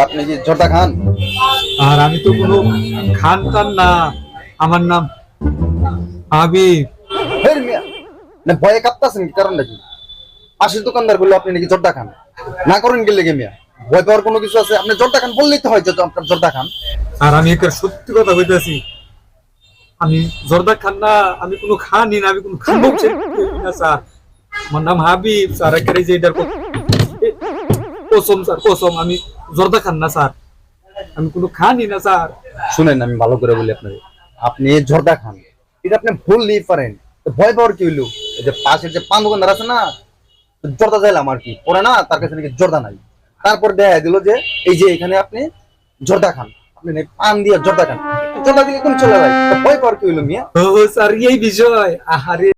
আপনি কি জর্দা খান? আর আমি তো কোনো খান টান না, আমার নাম হাবিব। হের মিয়া, না ভয়ে কাঁপতাছেন কি কারণটা কি? পাশের দোকানদার বললো আপনি নাকি জর্দা খান, না করেন গেলে গে মিয়া? ভয় পাওয়ার কোনো কিছু আছে? আপনি জর্দা খান বললেই তো হয় যে আপনার জর্দা খান। আর আমি একে সত্যি কথা কইতাছি, আমি জর্দা খান না, আমি কোনো খানি না, আমি কোনো খাবো না স্যার। আমার নাম হাবিব স্যার, একেবারে যে এটার কসম স্যার, কসম, আমি জর্দা খান না স্যার, আমি কোনো খানি না স্যার। শুনেন, আমি ভালো করে বলি আপনাকে, আপনি জর্দা খান এটা আপনি বললেই পারেন, তো ভয় পাওয়ার কি হইলো? এই যে পাশের যে পান দোকানদার আছে না, জর্দা চাইলাম আর কি, পরে না তার কাছে নাকি জর্দা নাই। তারপর দেখা দিল যে এই যে এখানে আপনি জর্দা খান, আপনি নাকি পান দিয়ে জর্দা খান, জর্দা দিলে কোন চলে যায়, তো ভয় পাওয়ার কি হইলো মিয়া? ও স্যার, এই বিষয়, আহারে।